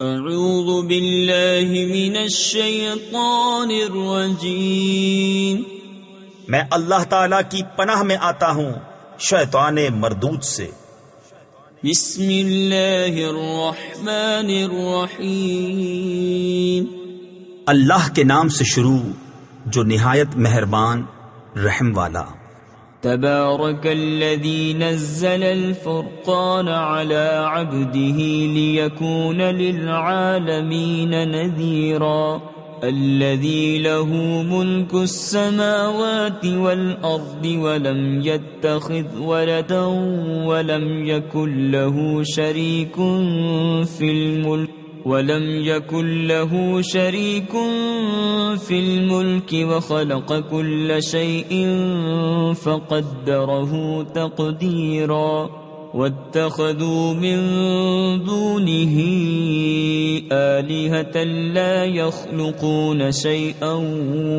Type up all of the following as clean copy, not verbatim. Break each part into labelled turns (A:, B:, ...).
A: اعوذ باللہ من الشیطان الرجیم،
B: میں اللہ تعالی کی پناہ میں آتا ہوں شیطان مردود سے۔
A: بسم اللہ الرحمن الرحیم،
B: اللہ کے نام سے شروع جو نہایت مہربان رحم والا۔
A: تبارک الذی نزل الفرقان على عبده ليكون للعالمین نذیرا، الذي له ملك السماوات والأرض ولم يتخذ ولدا ولم يكن له شريك في الملك وخلق كل شيء فقدره تقديرا، واتخذوا من دونه آلهة لا يخلقون شيئا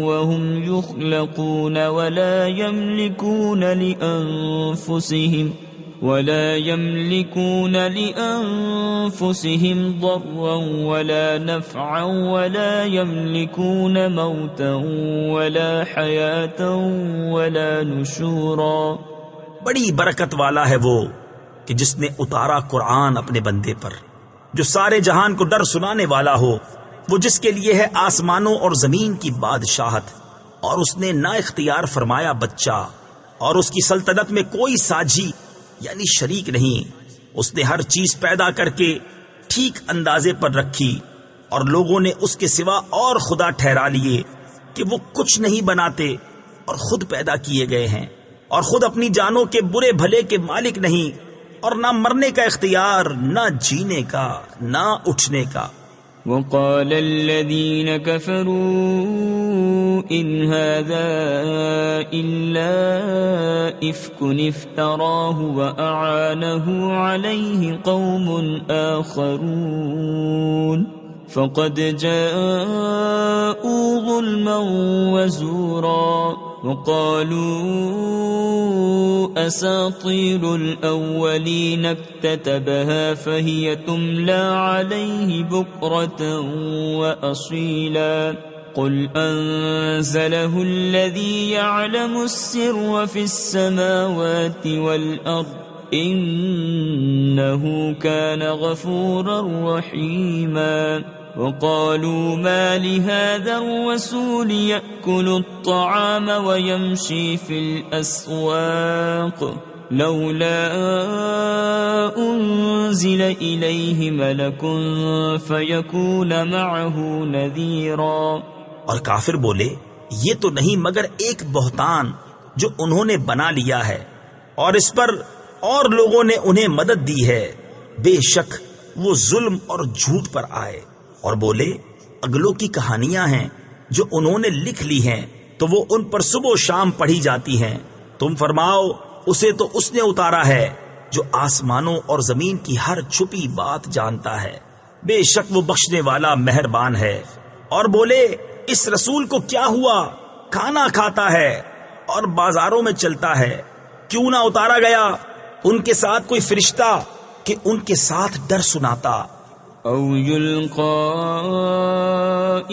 A: وهم يخلقون ولا يملكون لأنفسهم ضرا ولا نفعا ولا يملكون موتا ولا حياة ولا نشورا۔
B: بڑی برکت والا ہے وہ کہ جس نے اتارا قرآن اپنے بندے پر، جو سارے جہان کو ڈر سنانے والا ہو، وہ جس کے لیے ہے آسمانوں اور زمین کی بادشاہت، اور اس نے نہ اختیار فرمایا بچہ، اور اس کی سلطنت میں کوئی ساجی یعنی شریک نہیں۔ اس نے ہر چیز پیدا کر کے ٹھیک اندازے پر رکھی، اور لوگوں نے اس کے سوا اور خدا ٹھہرا لیے کہ وہ کچھ نہیں بناتے اور خود پیدا کیے گئے ہیں، اور خود اپنی جانوں کے برے بھلے کے مالک نہیں، اور نہ مرنے کا اختیار، نہ جینے کا، نہ اٹھنے کا۔
A: وقال الذين كفروا إن هذا إلا إفك افتراه وأعانه عليه قوم آخرون فقد جاءوا ظلما وزورا، وقالوا أساطير الأولين اكتتبها فهي تملى عليه بكرة وأصيلا، قل أنزله الذي يعلم السر في السماوات والأرض إنه كان غفورا رحيما، وقالوا ما لهذا الرسول يأكل الطعام ويمشي في الأسواق لولا أنزل إليه ملك فيكون معه نذيرا۔
B: اور کافر بولے یہ تو نہیں مگر ایک بہتان جو انہوں نے بنا لیا ہے، اور اس پر اور لوگوں نے انہیں مدد دی ہے، بے شک وہ ظلم اور جھوٹ پر آئے۔ اور بولے اگلوں کی کہانیاں ہیں جو انہوں نے لکھ لی ہیں، تو وہ ان پر صبح و شام پڑھی جاتی ہیں۔ تم فرماؤ اسے تو اس نے اتارا ہے جو آسمانوں اور زمین کی ہر چھپی بات جانتا ہے، بے شک وہ بخشنے والا مہربان ہے۔ اور بولے اس رسول کو کیا ہوا، کھانا کھاتا ہے اور بازاروں میں چلتا ہے، کیوں نہ اتارا گیا ان کے ساتھ کوئی فرشتہ کہ ان کے ساتھ ڈر سناتا،
A: او یلقى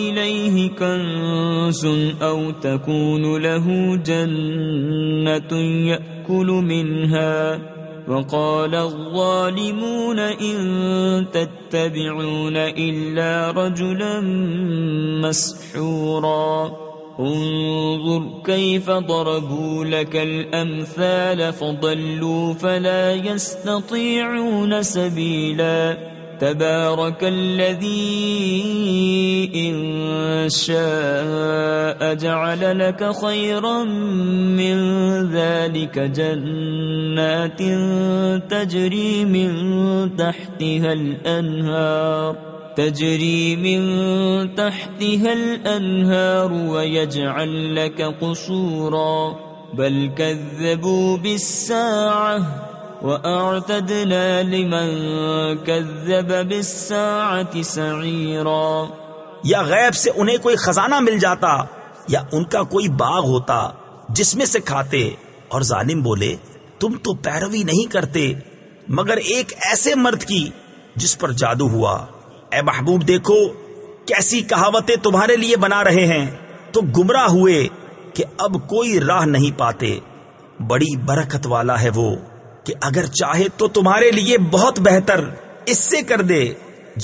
A: الیہ کنز او تکون له جنة یأکل منها، وقال الظالمون ان تتبعون الا رجلا مسحورا، انظر كيف ضربوا لك الأمثال فضلوا فلا يستطيعون سبيلا، تبارك الذي إن شاء جعل لك خيرا من ذلك جنات تجري من تحتها الأنهار ويجعل لك قصورا، بل كذبوا بالساعة وأعتدنا لمن كذب بالساعة سعيرا۔
B: یا غیب سے انہیں کوئی خزانہ مل جاتا یا ان کا کوئی باغ ہوتا جس میں سے کھاتے، اور ظالم بولے تم تو پیروی نہیں کرتے مگر ایک ایسے مرد کی جس پر جادو ہوا، اے محبوب دیکھو کیسی کہاوتیں تمہارے لیے بنا رہے ہیں، تو گمراہ ہوئے کہ اب کوئی راہ نہیں پاتے۔ بڑی برکت والا ہے وہ کہ اگر چاہے تو تمہارے لیے بہت بہتر اس سے کر دے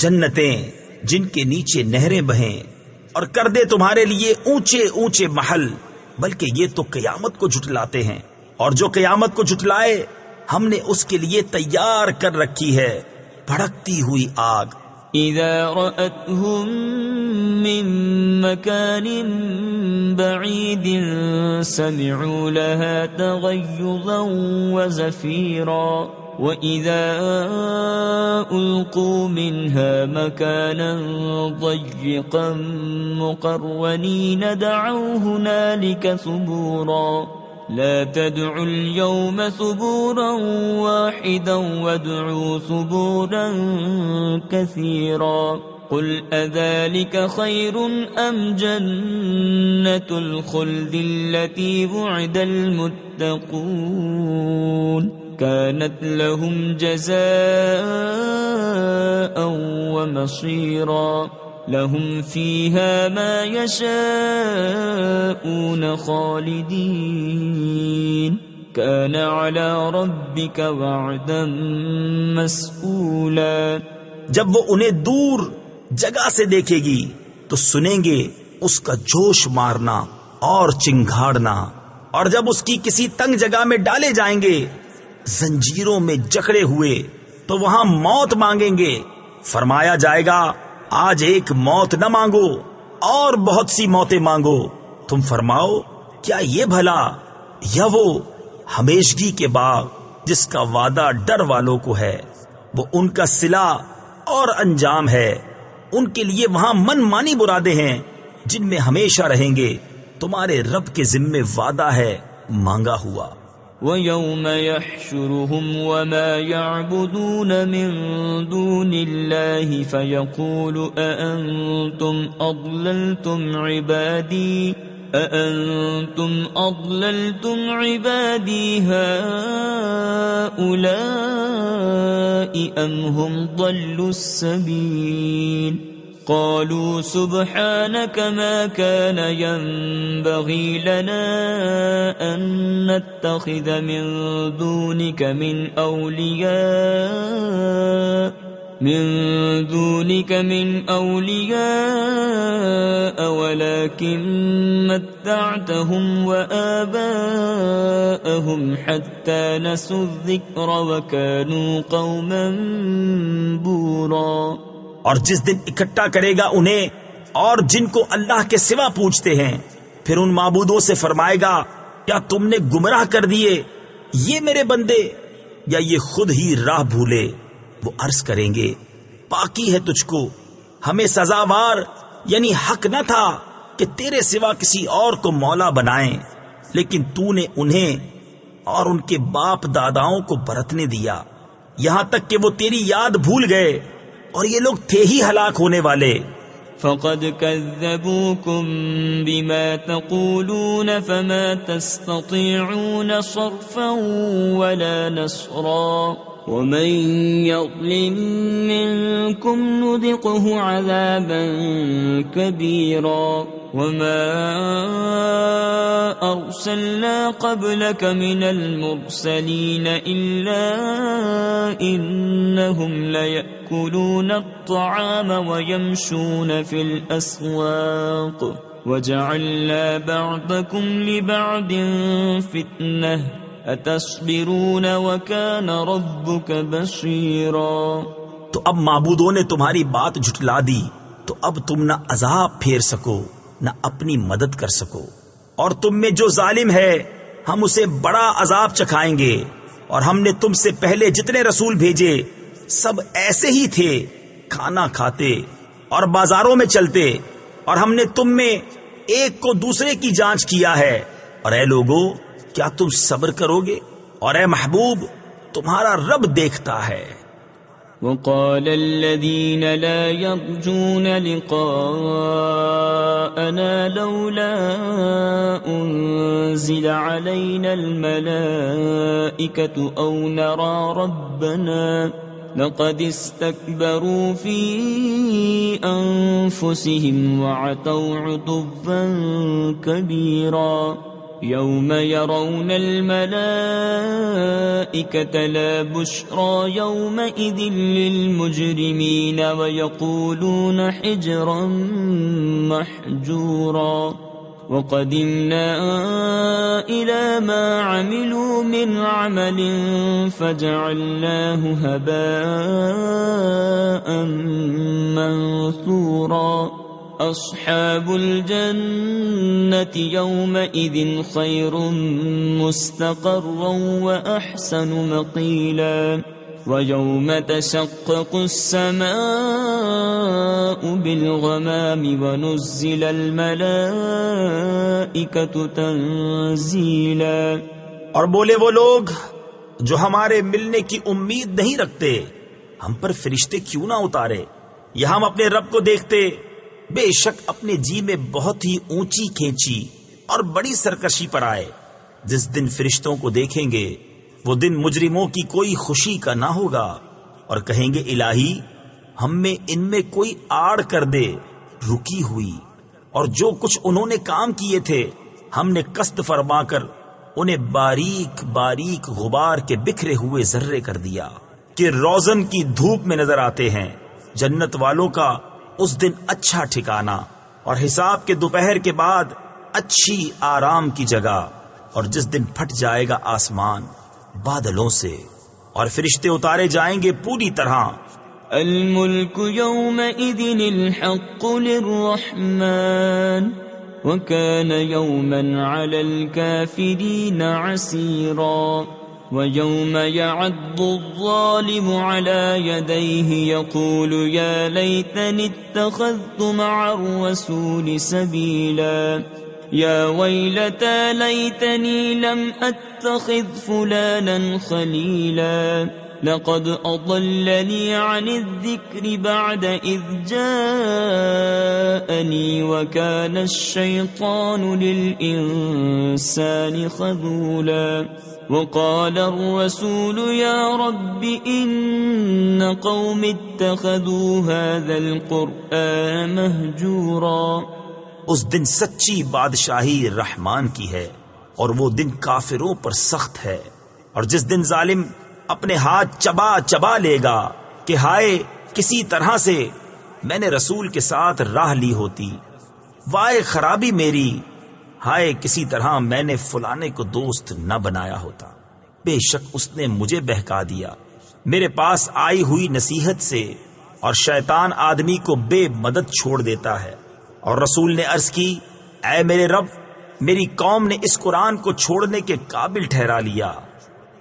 B: جنتیں جن کے نیچے نہریں بہیں، اور کر دے تمہارے لیے اونچے اونچے محل۔ بلکہ یہ تو قیامت کو جھٹلاتے ہیں، اور جو قیامت کو جھٹلائے ہم نے اس کے لیے تیار کر رکھی ہے بھڑکتی ہوئی آگ۔
A: اذا رأتهم من مكان بعيد سمعوا لها تغيظا وزفيرا وإذا ألقوا منها مكانا ضيقا مقرنين دعوا هنالك ثبورا لا تدعوا اليوم ثبورا واحدا وادعوا ثبورا كثيرا قل أذلك خير أم جنة الخلد التي وعد المتقون كانت لهم جزاء ومصيرا لهم فيها ما يشاءون خالدين كان على ربك وعدا مسئولا۔
B: جب وہ انہیں دور جگہ سے دیکھے گی تو سنیں گے اس کا جوش مارنا اور چنگھاڑنا، اور جب اس کی کسی تنگ جگہ میں ڈالے جائیں گے زنجیروں میں جکڑے ہوئے تو وہاں موت مانگیں گے۔ فرمایا جائے گا آج ایک موت نہ مانگو اور بہت سی موتیں مانگو۔ تم فرماؤ کیا یہ بھلا یا وہ ہمیشگی کے باغ جس کا وعدہ ڈر والوں کو ہے، وہ ان کا صلہ اور انجام ہے۔ ان کے لیے وہاں من مانی مرادیں ہیں جن میں ہمیشہ رہیں گے، تمہارے رب کے ذمے وعدہ ہے مانگا ہوا۔
A: وَيَوْمَ يَحْشُرُهُمْ وَمَا يَعْبُدُونَ مِن دُونِ اللَّهِ فَيَقُولُ أَأَنْتُمْ أَضْلَلْتُمْ عِبَادِي هَؤُلَاءِ أَمْ هُمْ ضَلُّوا السَّبِيلَ قالوا سبحانك ما كان ينبغي لنا أن نتخذ من دونك من أولياء ولكن متعتهم وآباءهم حتى نسوا الذكر وكانوا قوما بورا۔
B: اور جس دن اکٹھا کرے گا انہیں اور جن کو اللہ کے سوا پوچھتے ہیں، پھر ان معبودوں سے فرمائے گا کیا تم نے گمراہ کر دیے یہ میرے بندے، یا یہ خود ہی راہ بھولے؟ وہ عرض کریں گے پاکی ہے تجھ کو، ہمیں سزاوار یعنی حق نہ تھا کہ تیرے سوا کسی اور کو مولا بنائیں، لیکن تو نے انہیں اور ان کے باپ داداؤں کو برتنے دیا، یہاں تک کہ وہ تیری یاد بھول گئے، اور یہ لوگ تھے ہی ہلاک ہونے والے۔
A: فقد كذبوكم بما تقولون فما تستطيعون صرفا ولا نصرا ومن يظلم منكم نذقه عذابا كبيرا وما أرسلنا قبلك من المرسلين إلا إنهم ليأكلون الطعام ويمشون في الأسواق وجعلنا بعضكم لبعض فتنة اتصبرون وكان ربك بصيرا۔
B: تو اب معبودوں نے تمہاری بات جھٹلا دی تو اب تم نہ عذاب پھیر سکو نہ اپنی مدد کر سکو، اور تم میں جو ظالم ہے ہم اسے بڑا عذاب چکھائیں گے۔ اور ہم نے تم سے پہلے جتنے رسول بھیجے سب ایسے ہی تھے، کھانا کھاتے اور بازاروں میں چلتے، اور ہم نے تم میں ایک کو دوسرے کی جانچ کیا ہے۔ اور اے لوگو کیا تم صبر کرو گے؟ اور اے محبوب تمہارا رب دیکھتا ہے۔
A: وقال الذين لا يرجون لقاءنا لولا أنزل علينا الملائكة أو نرى ربنا لقد استكبروا في أنفسهم وعتوا عتوا كبيرا يوم يرون الملائكة لا بشرى يومئذ للمجرمين ويقولون حجرا محجورا وقدمنا إلى ما عملوا من عمل فجعلناه هباء منثورا أصحاب الجنة يومئذ خير مستقرا وأحسن مقيلا ويوم تشقق السماء بالغمام ونزل الملائكة تنزيلا.
B: اور بولے وہ لوگ جو ہمارے ملنے کی امید نہیں رکھتے، ہم پر فرشتے کیوں نہ اتارے یا ہم اپنے رب کو دیکھتے. بے شک اپنے جی میں بہت ہی اونچی کھینچی اور بڑی سرکشی پر آئے. جس دن فرشتوں کو دیکھیں گے وہ دن مجرموں کی کوئی خوشی کا نہ ہوگا اور کہیں گے الہی ہم میں ان میں کوئی آڑ کر دے رکی ہوئی، اور جو کچھ انہوں نے کام کیے تھے ہم نے قصد فرما کر انہیں باریک باریک غبار کے بکھرے ہوئے ذرے کر دیا کہ روزن کی دھوپ میں نظر آتے ہیں. جنت والوں کا اس دن اچھا ٹھکانہ اور حساب کے دوپہر کے بعد اچھی آرام کی جگہ. اور جس دن پھٹ جائے گا آسمان بادلوں سے اور فرشتے اتارے جائیں گے پوری طرح.
A: الملك يومئذ الحق للرحمن وكان يوما على الكافرين عسيرا ويوم يعض الظالم على يديه يقول يا ليتني اتخذت مع الرسول سبيلا يا ويلتى ليتني لم أتخذ فلانا خليلا لقد أضلني عن الذكر بعد إذ جاءني وكان الشيطان للإنسان خذولا وقال الرسول يا رب إن قوم اتخذوا هذا القرآن مهجورا.
B: اس دن سچی بادشاہی رحمان کی ہے اور وہ دن کافروں پر سخت ہے. اور جس دن ظالم اپنے ہاتھ چبا چبا لے گا کہ ہائے کسی طرح سے میں نے رسول کے ساتھ راہ لی ہوتی، وائے خرابی میری، ہائے کسی طرح میں نے فلانے کو دوست نہ بنایا ہوتا. بے شک اس نے مجھے بہکا دیا میرے پاس آئی ہوئی نصیحت سے، اور شیطان آدمی کو بے مدد چھوڑ دیتا ہے. اور رسول نے عرض کی اے میرے رب میری قوم نے اس قرآن کو چھوڑنے کے قابل ٹھہرا لیا.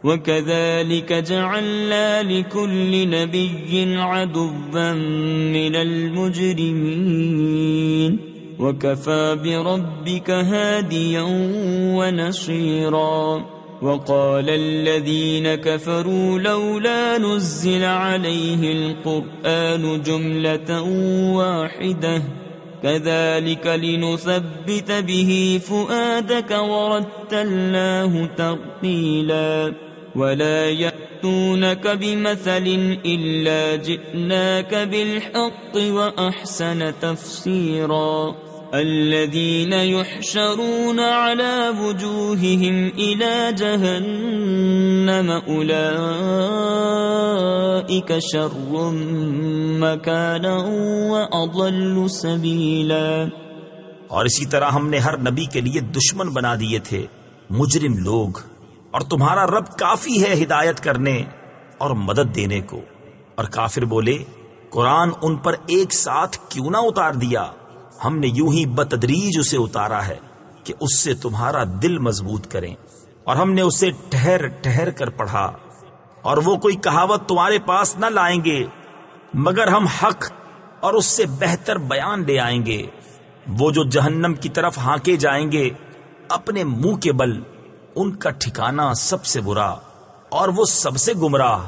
A: وَكَذَلِكَ جَعَلْنَا لِكُلِّ نَبِيٍّ عَدُوًّا مِّنَ الْمُجْرِمِينَ وَكَفَى بِرَبِّكَ هَادِيًا وَنَصِيرًا. وَقَالَ الَّذِينَ كَفَرُوا لَوْلَا نُزِّلَ عَلَيْهِ الْقُرْآنُ جُمْلَةً وَاحِدَةً كذلك لنثبت به فؤادك ورتلناه ترتيلا ولا يأتونك بمثل إلا جئناك بالحق وأحسن تفسيرا. الذين يحشرون على وجوههم إلى جهنم أولئك شر مكانا وأضل سبيلا.
B: اور اسی طرح ہم نے ہر نبی کے لیے دشمن بنا دیے تھے مجرم لوگ، اور تمہارا رب کافی ہے ہدایت کرنے اور مدد دینے کو. اور کافر بولے قرآن ان پر ایک ساتھ کیوں نہ اتار دیا؟ ہم نے یوں ہی بتدریج اسے اتارا ہے کہ اس سے تمہارا دل مضبوط کریں، اور ہم نے اسے ٹھہر ٹھہر کر پڑھا. اور وہ کوئی کہاوت تمہارے پاس نہ لائیں گے مگر ہم حق اور اس سے بہتر بیان لے آئیں گے. وہ جو جہنم کی طرف ہانکے جائیں گے اپنے منہ کے بل، ان کا ٹھکانہ سب سے برا اور وہ سب سے گمراہ.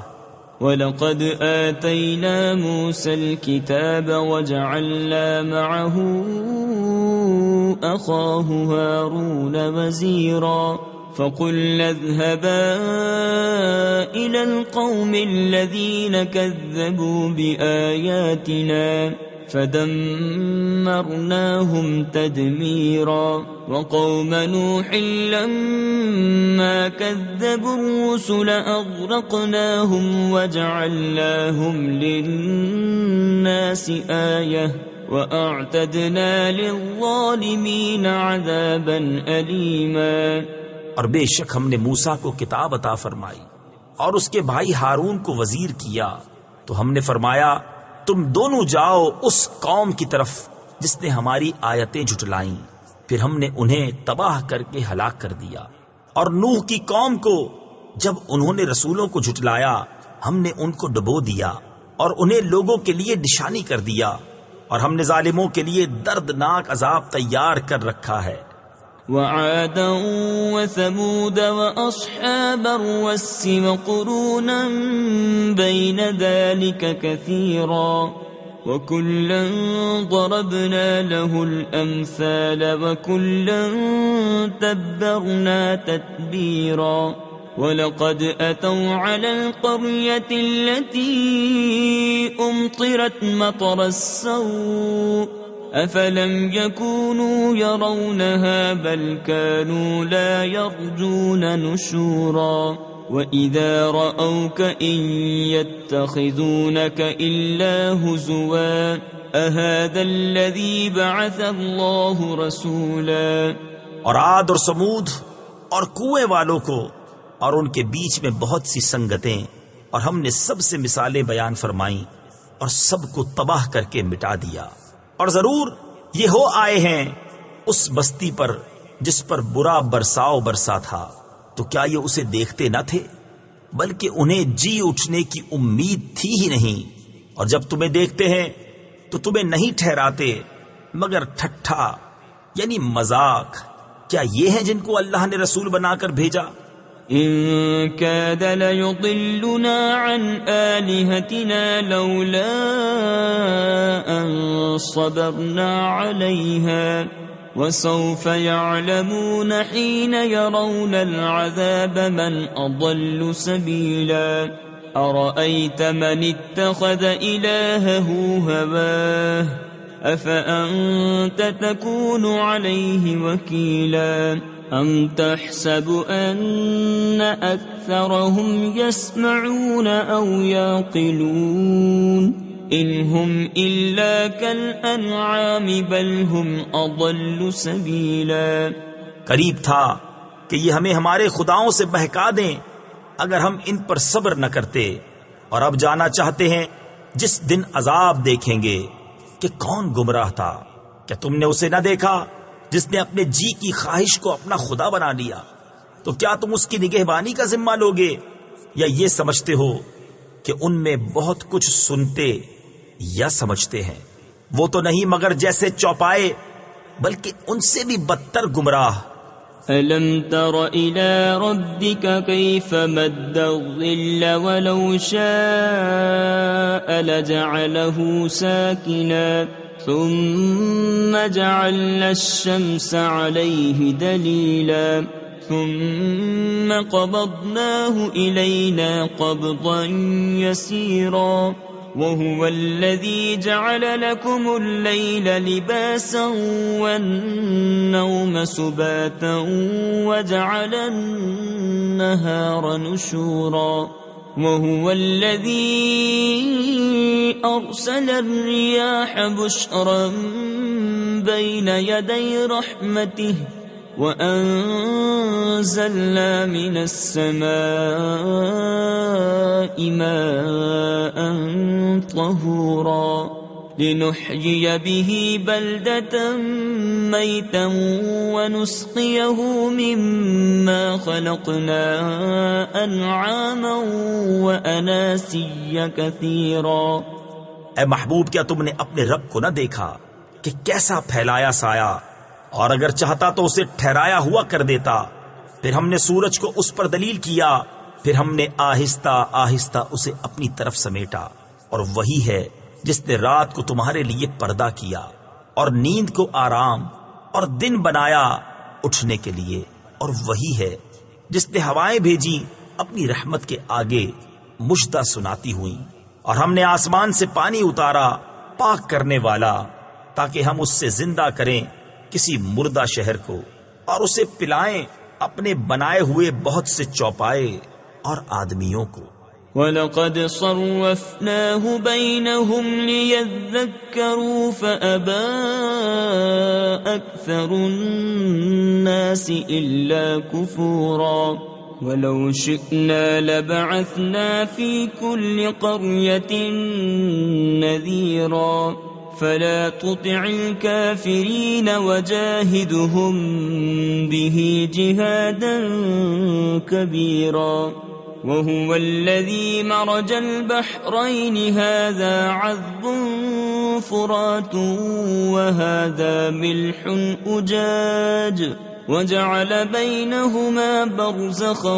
A: وَلَقَدْ آتَيْنَا مُوسَى الْكِتَابَ وَجَعَلْنَا مَعَهُ أَخَاهُ هَارُونَ وَزِيرًا فقلنا اذهبا إلى القوم الذين كذبوا بآياتنا فدمرناهم تدميرا وقوم نوح لما كذبوا الرسل أغرقناهم وجعلناهم للناس آية وأعتدنا للظالمين عذابا أليما۔
B: اور بے شک ہم نے موسیٰ کو کتاب عطا فرمائی اور اس کے بھائی ہارون کو وزیر کیا، تو ہم نے فرمایا تم دونوں جاؤ اس قوم کی طرف جس نے ہماری آیتیں جھٹلائیں، پھر ہم نے انہیں تباہ کر کے ہلاک کر دیا۔ اور نوح کی قوم کو جب انہوں نے رسولوں کو جھٹلایا ہم نے ان کو ڈبو دیا اور انہیں لوگوں کے لیے نشانی کر دیا، اور ہم نے ظالموں کے لیے دردناک عذاب تیار کر رکھا ہے۔
A: وعادا وثمود وأصحاب الرس وقرونا بين ذلك كثيرا وكلا ضربنا له الأمثال وكلا تبرنا تتبيرا ولقد أتوا على القرية التي أمطرت مطر السوء أفلم يكونوا يرونها بل كانوا لا يرجون نشورا وإذا رأوك إن يتخذونك إلا هزوا أهذا الذي بعث الله رسولا۔
B: اور عاد اور سمود اور کوئے والوں کو اور ان کے بیچ میں بہت سی سنگتیں، اور ہم نے سب سے مثالیں بیان فرمائیں اور سب کو تباہ کر کے مٹا دیا۔ اور ضرور یہ ہو آئے ہیں اس بستی پر جس پر برا برساؤ برسا تھا، تو کیا یہ اسے دیکھتے نہ تھے؟ بلکہ انہیں جی اٹھنے کی امید تھی ہی نہیں، اور جب تمہیں دیکھتے ہیں تو تمہیں نہیں ٹھہراتے مگر ٹھٹھا یعنی مذاق۔ کیا یہ ہیں جن کو اللہ نے رسول بنا کر بھیجا؟
A: إن كاد ليضلنا عن آلهتنا لولا أن صبرنا عليها وسوف يعلمون حين يرون العذاب من أضل سبيلا أرأيت من اتخذ إلهه هواه أفأنت تكون عليه وكيلا أم تحسب أن أكثرهم يسمعون أو يعقلون إن هم إلا كالأنعام بل هم أضل سبيلا۔
B: قریب تھا کہ یہ ہمیں ہمارے خداؤں سے بہکا دیں اگر ہم ان پر صبر نہ کرتے، اور اب جانا چاہتے ہیں جس دن عذاب دیکھیں گے کہ کون گمراہ تھا۔ کیا تم نے اسے نہ دیکھا جس نے اپنے جی کی خواہش کو اپنا خدا بنا لیا؟ تو کیا تم اس کی نگہبانی کا ذمہ لوگے، یا یہ سمجھتے ہو کہ ان میں بہت کچھ سنتے یا سمجھتے ہیں؟ وہ تو نہیں مگر جیسے چوپائے، بلکہ ان سے بھی بدتر گمراہ۔
A: أَلَمْ تَرَ إِلَى رَبِّكَ كَيْفَ مَدَّ الظِّلَّ وَلَوْ شَاءَ لَجَعَلَهُ سَاكِنًا ثم جعلنا الشمس عليه دليلا ثم قبضناه إلينا قبضا يسيرا وهو الذي جعل لكم الليل لباسا والنوم سباتا وجعل النهار نشورا وهو الذي أرسل الرياح بشرا بين يدي رحمته وأنزلنا من السماء ماء طهورا لنحيي به بلدة ميتا ونسقيه مما خلقنا أنعاما وأناسيا كثيرا۔
B: اے محبوب، کیا تم نے اپنے رب کو نہ دیکھا کہ کیسا پھیلایا سایہ، اور اگر چاہتا تو اسے ٹھہرایا ہوا کر دیتا۔ پھر ہم نے سورج کو اس پر دلیل کیا، پھر ہم نے آہستہ آہستہ اسے اپنی طرف سمیٹا، اور وہی ہے جس نے رات کو تمہارے لیے پردہ کیا اور نیند کو آرام اور دن بنایا اٹھنے کے لیے، اور وہی ہے جس نے ہوائیں بھیجی اپنی رحمت کے آگے مجدہ سناتی ہوئیں، اور ہم نے آسمان سے پانی اتارا پاک کرنے والا تاکہ ہم اس سے زندہ کریں کسی مردہ شہر کو، اور اسے پلائیں اپنے بنائے ہوئے بہت سے چوپائے اور آدمیوں کو۔
A: وَلَقَدْ صَرَّفْنَاهُ بَيْنَهُمْ لِيَذَّكَّرُوا فَأَبَى أَكْثَرُ النَّاسِ إِلَّا كُفُورًا وَلَوْ شِئْنَا لَبَعَثْنَا فِي كُلِّ قَرْيَةٍ نَذِيرًا فَلَا تُطِعِ الْكَافِرِينَ وَجَاهِدْهُمْ بِهِ جِهَادًا كَبِيرًا وهو الذي مرج البحرين هذا عذب فرات وهذا ملح أجاج وجعل بينهما برزخا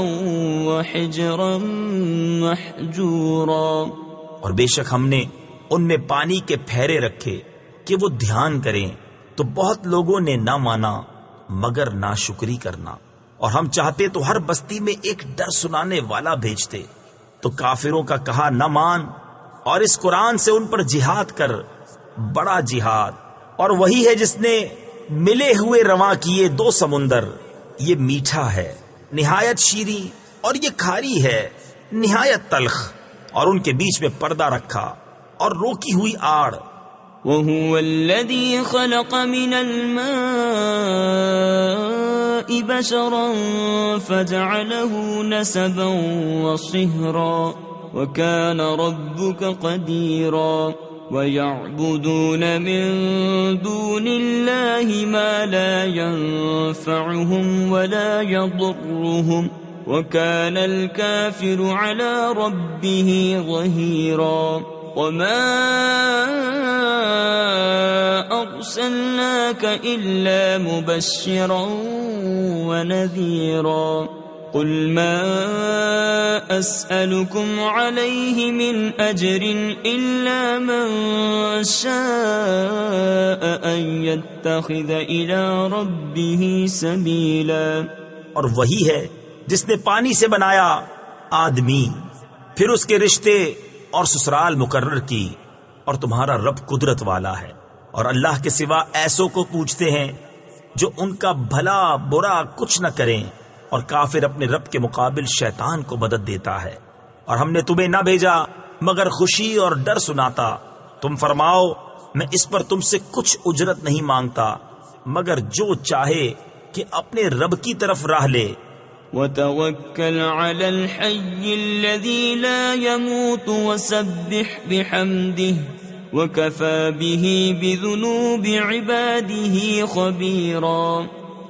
A: وحجرا محجورا۔
B: اور بے شک ہم نے ان میں پانی کے پھیرے رکھے کہ وہ دھیان کریں، تو بہت لوگوں نے نہ مانا مگر ناشکری کرنا، اور ہم چاہتے تو ہر بستی میں ایک ڈر سنانے والا بھیجتے، تو کافروں کا کہا نہ مان، اور اس قرآن سے ان پر جہاد کر، بڑا جہاد۔ اور وہی ہے جس نے ملے ہوئے رواں کیے دو سمندر، یہ میٹھا ہے نہایت شیریں، اور یہ کھاری ہے نہایت تلخ، اور ان کے بیچ میں پردہ رکھا اور روکی ہوئی آڑ۔
A: وَهُوَ الَّذِي خَلَقَ مِنَ الْمَاءِ بَشَرًا فَجَعَلَهُ نَسَبًا وَصِهْرًا وَكَانَ رَبُّكَ قَدِيرًا وَيَعْبُدُونَ مِن دُونِ اللَّهِ مَا لَا يَنفَعُهُمْ وَلَا يَضُرُّهُمْ وَكَانَ الْكَافِرُ عَلَى رَبِّهِ ظَهِيرًا۔ وَمَا أَرْسَلْنَاكَ إِلَّا مُبَشِّرًا وَنَذِيرًا۔ قُلْ مَا أَسْأَلُكُمْ عَلَيْهِ مِنْ أَجْرٍ إِلَّا مَنْ شَاءَ أَنْ يَتَّخِذَ إِلَى رَبِّهِ سَبِيلًا۔
B: اور وہی ہے جس نے پانی سے بنایا آدمی، پھر اس کے رشتے اور سسرال مقرر کی، اور تمہارا رب قدرت والا ہے، اور اللہ کے سوا ایسوں کو پوچھتے ہیں جو ان کا بھلا برا کچھ نہ کریں، اور کافر اپنے رب کے مقابل شیطان کو مدد دیتا ہے۔ اور ہم نے تمہیں نہ بھیجا مگر خوشی اور ڈر سناتا، تم فرماؤ میں اس پر تم سے کچھ اجرت نہیں مانگتا مگر جو چاہے کہ اپنے رب کی طرف راہ لے۔
A: وَتَوَكَّلْ عَلَى الْحَيِّ الَّذِي لَا يَمُوتُ وَسَبِّحْ بِحَمْدِهِ وَكَفَى بِهِ بِذُنُوبِ عِبَادِهِ خَبِيرًا۔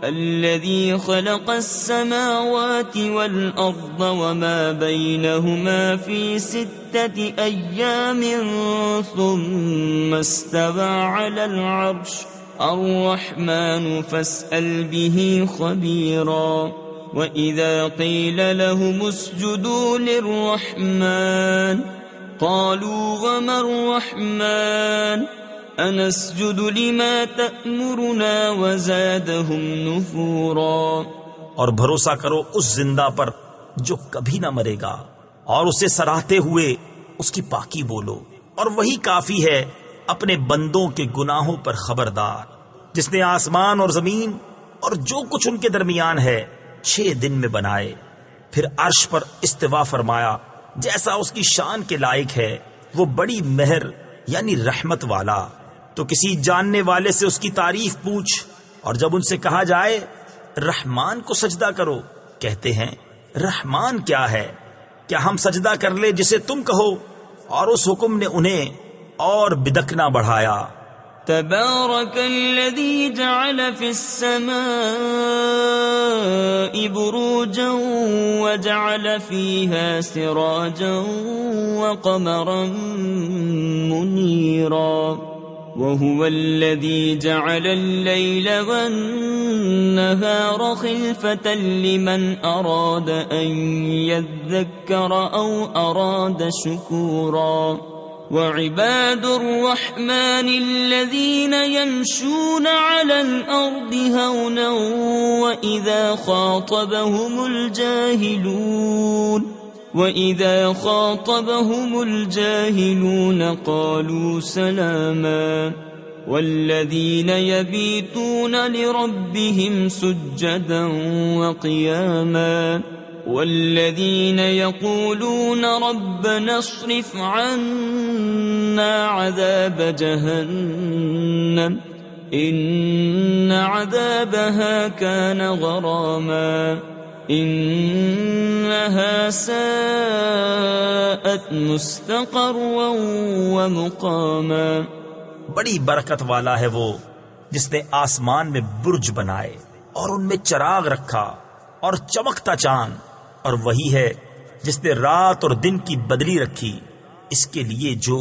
A: الَّذِي خَلَقَ السَّمَاوَاتِ وَالْأَرْضَ وَمَا بَيْنَهُمَا فِي 6 أَيَّامٍ ثُمَّ اسْتَوَى عَلَى الْعَرْشِ الرَّحْمَنُ فَاسْأَلْ بِهِ خَبِيرًا۔ وَإِذَا قِيلَ لَهُمُ اسْجُدُوا لِلرَّحْمَنِ قَالُوا وَمَا الرَّحْمَنُ أَنَسْجُدُ لِمَا تَأْمُرُنَا وَزَادَهُمْ نُفُورًا۔
B: اور بھروسہ کرو اس زندہ پر جو کبھی نہ مرے گا، اور اسے سراہتے ہوئے اس کی پاکی بولو، اور وہی کافی ہے اپنے بندوں کے گناہوں پر خبردار، جس نے آسمان اور زمین اور جو کچھ ان کے درمیان ہے 6 دن میں بنائے، پھر عرش پر استوا فرمایا جیسا اس کی شان کے لائق ہے، وہ بڑی مہر یعنی رحمت والا۔ تو کسی جاننے والے سے اس کی تعریف پوچھ، اور جب ان سے کہا جائے رحمان کو سجدہ کرو، کہتے ہیں رحمان کیا ہے؟ کیا ہم سجدہ کر لے جسے تم کہو؟ اور اس حکم نے انہیں اور بدکنا بڑھایا۔
A: تبارك الذي جعل في السماء بروجا وجعل فيها سراجا وقمرا منيرا وهو الذي جعل الليل والنهار خلفة لمن أراد أن يذكر أو أراد شكورا وعباد الرحمن الذين يمشون على الأرض هونا وإذا خاطبهم الجاهلون قالوا سلاما والذين يبيتون لربهم سجدا وقياما والذين يقولون ربنا اصرف عنا عذاب جهنم إن عذابها كان غراما إنها ساءت مستقرا ومقاما.
B: بڑی برکت والا ہے وہ جس نے آسمان میں برج بنائے اور ان میں چراغ رکھا اور چمکتا چاند، اور وہی ہے جس نے رات اور دن کی بدلی رکھی، اس کے لیے جو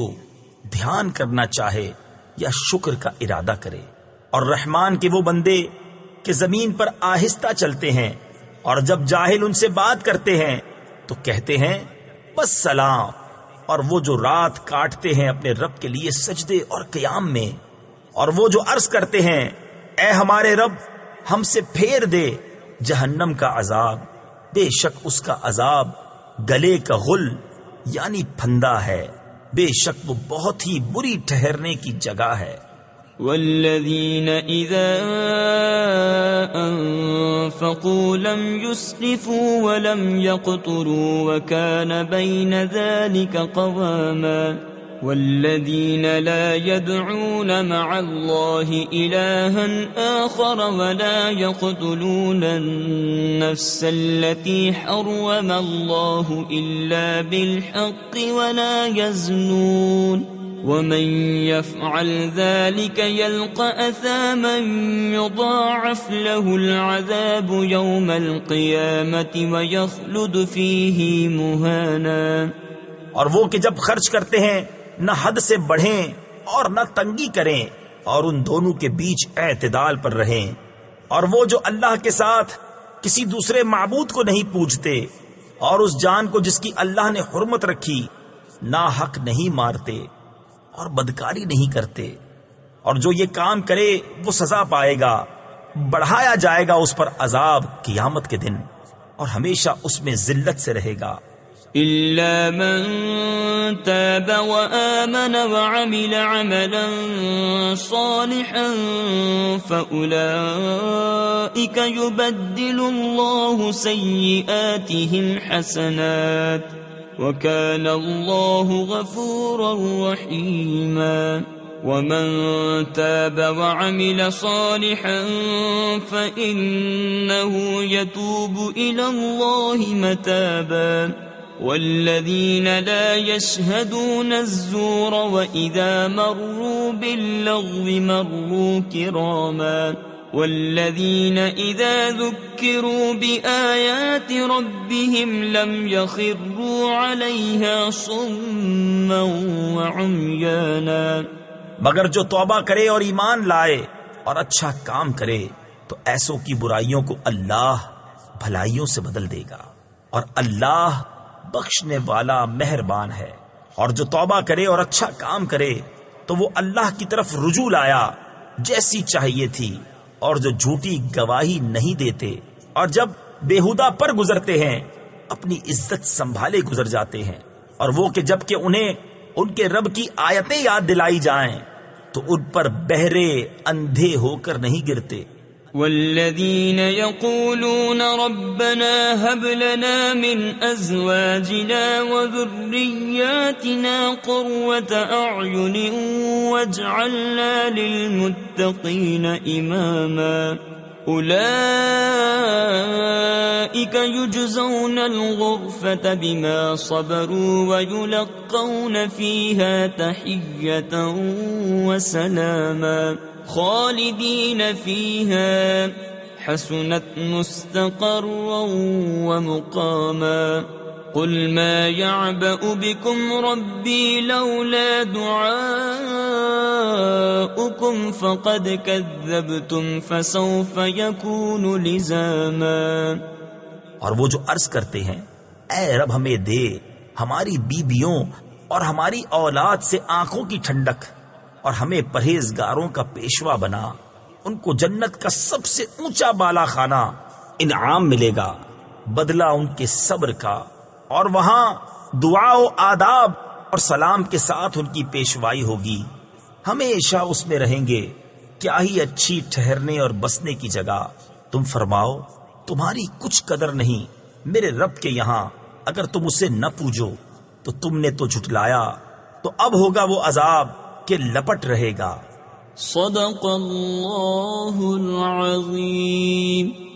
B: دھیان کرنا چاہے یا شکر کا ارادہ کرے. اور رحمان کے وہ بندے کہ زمین پر آہستہ چلتے ہیں، اور جب جاہل ان سے بات کرتے ہیں تو کہتے ہیں بس سلام. اور وہ جو رات کاٹتے ہیں اپنے رب کے لیے سجدے اور قیام میں، اور وہ جو عرض کرتے ہیں اے ہمارے رب ہم سے پھیر دے جہنم کا عذاب، بے شک اس کا عذاب گلے کا غل یعنی پھندا ہے، بے شک وہ بہت ہی بری ٹھہرنے کی جگہ ہے.
A: والذین اذا انفقوا لم يسرفوا ولم يقتروا وكان بين ذلك قواما والذين لا يدعون مع الله إلها آخر ولا يقتلون النفس التي حرم الله إلا بالحق ولا يزنون ومن يفعل ذلك يلقى أثاما يضاعف له العذاب يوم القيامة ويخلد فيه مهانا.
B: اور وہ کہ جب خرچ کرتے ہیں نہ حد سے بڑھیں اور نہ تنگی کریں، اور ان دونوں کے بیچ اعتدال پر رہیں. اور وہ جو اللہ کے ساتھ کسی دوسرے معبود کو نہیں پوجتے، اور اس جان کو جس کی اللہ نے حرمت رکھی نہ حق نہیں مارتے اور بدکاری نہیں کرتے، اور جو یہ کام کرے وہ سزا پائے گا، بڑھایا جائے گا اس پر عذاب قیامت کے دن، اور ہمیشہ اس میں ذلت سے رہے گا.
A: إلا من تاب وآمن وعمل عملا صالحا فأولئك يبدل الله سيئاتهم حسنات وكان الله غفورا رحيما. ومن تاب وعمل صالحا فإنه يتوب إلى الله متابا. والذين لا يشهدون الزور وإذا مروا باللغو مروا كراما. والذين إذا ذكروا بآيات ربهم لم يخروا عليها صما وعميانا.
B: مگر جو توبہ کرے اور ایمان لائے اور اچھا کام کرے تو ایسوں کی برائیوں کو اللہ بھلائیوں سے بدل دے گا، اور اللہ بخشنے والا مہربان ہے. اور جو توبہ کرے اور اچھا کام کرے تو وہ اللہ کی طرف رجوع لایا جیسی چاہیے تھی، اور جو جھوٹی گواہی نہیں دیتے اور جب بےہودہ پر گزرتے ہیں اپنی عزت سنبھالے گزر جاتے ہیں. اور وہ کہ جب کہ انہیں ان کے رب کی آیتیں یاد دلائی جائیں تو ان پر بہرے اندھے ہو کر نہیں گرتے.
A: والذین یقولون ربنا هب لنا من ازواجنا وذریاتنا قرة اعین واجعلنا للمتقین اماما. اولئک یجزون الغرفة بما صبروا ویلقون فیها تحیة وسلاما خالدین فیها حسنت مستقرا ومقاما. قل ما يعبأ بكم ربي لولا دعاؤكم فقد كذبتم فسوف يكون لزاما.
B: اور وہ جو عرض کرتے ہیں اے رب ہمیں دے ہماری بیویوں اور ہماری اولاد سے آنکھوں کی ٹھنڈک، اور ہمیں پرہیزگاروں کا پیشوا بنا۔ ان کو جنت کا سب سے اونچا بالا خانہ انعام ملے گا، بدلہ ان کے صبر کا، اور وہاں دعا و آداب اور سلام کے ساتھ ان کی پیشوائی ہوگی۔ ہمیشہ اس میں رہیں گے، کیا ہی اچھی ٹھہرنے اور بسنے کی جگہ۔ تم فرماؤ تمہاری کچھ قدر نہیں میرے رب کے یہاں، اگر تم اسے نہ پوجو تو تم نے تو جھٹلایا، تو اب ہوگا وہ عذاب کہ لپٹ رہے گا۔
A: صدق اللہ العظیم۔